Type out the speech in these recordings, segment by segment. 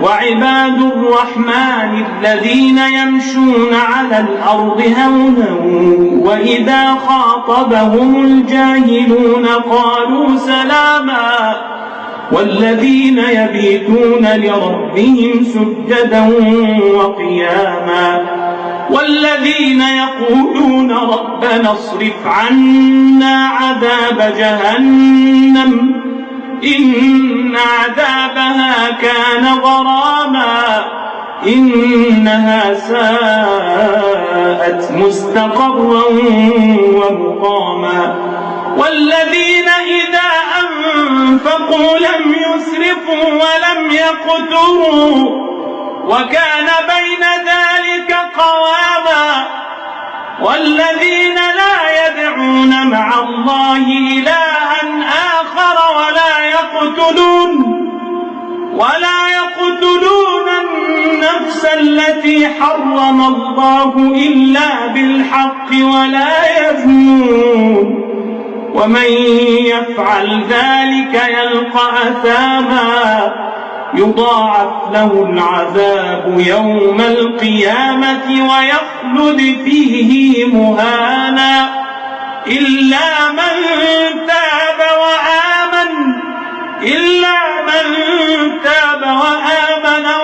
وعباد الرحمن الذين يمشون على الأرض هونا وإذا خاطبهم الجاهلون قالوا سلاما والذين يبيتون لربهم سجدا وقياما والذين يقولون ربنا اصرف عنا عذاب جهنم إن عذابها كان غراما إنها ساءت مستقرا ومقاما والذين إذا أنفقوا لم يسرفوا ولم يقتروا وكان بين ذلك قواما والذين لا يدعون مع الله إلها آخر ولا يقتلون النفس التي حرم الله إلا بالحق ولا يزنون ومن يفعل ذلك يلقى أثاما يضاعف له العذاب يوم القيامة ويخلد فيه مهانا إلا من تاب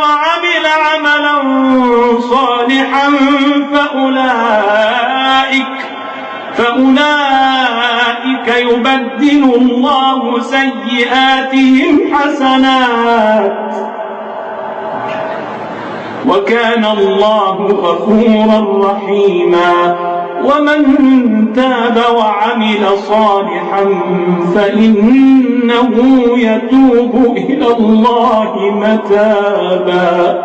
وعمل عملا صالحا فأولئك يبدل الله سيئاتهم حسنات وكان الله غفورا رحيما ومن تاب وعمل صالحا فإنه يتوب إلى الله متابا.